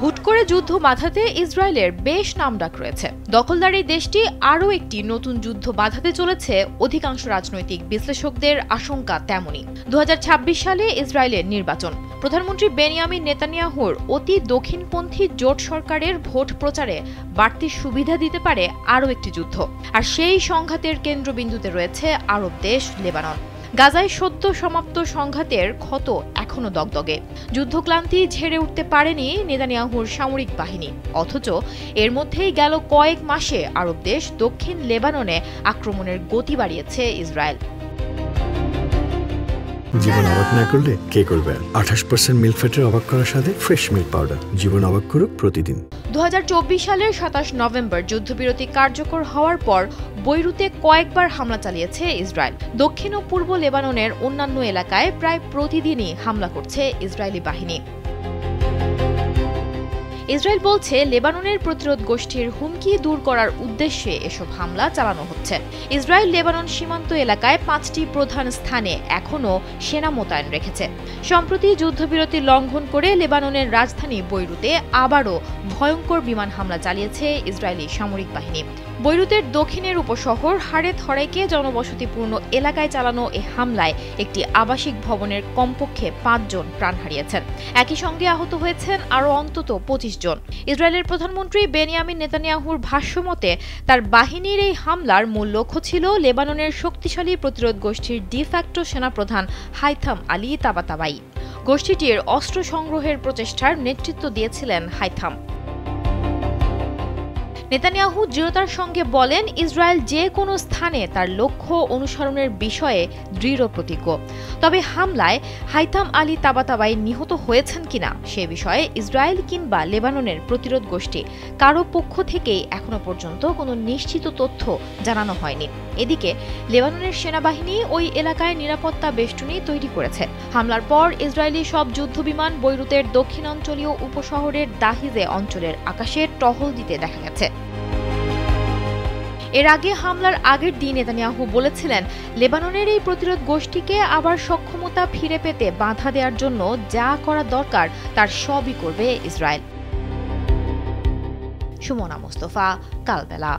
হুট করে যুদ্ধ বাঁধাতে ইসরায়েলের বেশ নামডাক রয়েছে। দখলদার এই দেশটি আরও একটি নতুন যুদ্ধ বাঁধাতে চলেছে অধিকাংশ রাজনৈতিক বিশ্লেষকদের আশঙ্কা তেমনই। 2026 সালে ইসরায়েলের নির্বাচন, প্রধানমন্ত্রী বেনিয়ামিন নেতানিয়াহুর অতি দক্ষিণপন্থী জোট সরকারের ভোট প্রচারে বাড়তি সুবিধা দিতে পারে আরও একটি যুদ্ধ। আর সেই সংঘাতের কেন্দ্রবিন্দুতে রয়েছে আরব দেশ লেবানন। গাজায় সদ্য সমাপ্ত সংঘাতের ক্ষত এখনো দগদগে। যুদ্ধক্লান্তি ঝেড়ে উঠতে পারেনি নেতানিয়াহুর সামরিক বাহিনী, অথচ এর মধ্যেই গেল কয়েক মাসে আরব দেশ দক্ষিণ লেবাননে আক্রমণের গতি বাড়িয়েছে ইসরায়েল। জীবন অবাক না করলে কে করবে? 28% মিল্ক ফ্যাটের অবাক করার সাথে ফ্রেশ মিল্ক পাউডার। জীবন অবাক করুক প্রতিদিন। 2024 সালের 27 নভেম্বর যুদ্ধবিরতি কার্যকর হওয়ার পর বৈরুতে কয়েকবার হামলা চালিয়েছে ইসরায়েল। দক্ষিণ ও পূর্ব লেবাননের অন্যান্য এলাকায় প্রায় প্রতিদিনই হামলা করছে ইসরায়েলি বাহিনী। ইসরায়েল বলছে লেবাননের প্রতিরোধ গোষ্ঠীর হুমকি দূর করার উদ্দেশ্যে এসব হামলা চালানো হচ্ছে। ইসরায়েল লেবানন সীমান্ত এলাকায় 5টি প্রধান স্থানে এখনও সেনা মোতায়েন রেখেছে। সম্প্রতি যুদ্ধবিরতি লঙ্ঘন করে লেবাননের রাজধানী বৈরুতে আবারও ভয়ঙ্কর বিমান হামলা চালিয়েছে ইসরায়েলি সামরিক বাহিনী। বৈরুতের দক্ষিণের উপশহর হারেত হরাইকে জনবসতিপূর্ণ এলাকায় চালানো এ হামলায় একটি আবাসিক ভবনের কমপক্ষে 5 জন প্রাণ হারিয়েছেন। একই সঙ্গে আহত হয়েছেন আরও অন্তত 25 জন। ইসরায়েলের প্রধানমন্ত্রী বেনিয়ামিন নেতানিয়াহুর ভাষ্যমতে তার বাহিনীর এই হামলার মূল লক্ষ্য ছিল লেবাননের শক্তিশালী প্রতিরোধ গোষ্ঠীর ডিফ্যাক্টো সেনাপ্রধান হাইথাম আলী তাবাতাবাই। গোষ্ঠীটির অস্ত্র সংগ্রহের প্রচেষ্টার নেতৃত্ব দিয়েছিলেন হাইথাম। নেতানিয়াহু দৃঢ়তার সঙ্গে বলেন, ইসরায়েল যে কোনো স্থানে তার লক্ষ্য অনুসরণের বিষয়ে দৃঢ় প্রতিজ্ঞ। তবে হামলায় হাইথাম আলী তাবাতাবাই নিহত হয়েছেন কিনা সে বিষয়ে ইসরায়েল কিংবা লেবাননের প্রতিরোধ গোষ্ঠী কারো পক্ষ থেকেই এখনো পর্যন্ত কোনো নিশ্চিত তথ্য জানানো হয়নি। এদিকে লেবাননের সেনাবাহিনী ওই এলাকায় নিরাপত্তা বেষ্টনী তৈরি করেছে। হামলার পর ইসরায়েলি সব যুদ্ধবিমান বৈরুতের দক্ষিণাঞ্চলীয় উপশহরের দাহিজে অঞ্চলের আকাশে টহল দিতে দেখা গেছে। এর আগে হামলার আগের দিন নেতানিয়াহু বলেছিলেন, লেবাননের এই প্রতিরোধ গোষ্ঠীকে আবার সক্ষমতা ফিরে পেতে বাধা দেওয়ার জন্য যা করা দরকার তার সবই করবে ইসরায়েল। সুমনা মোস্তফা, কালবেলা।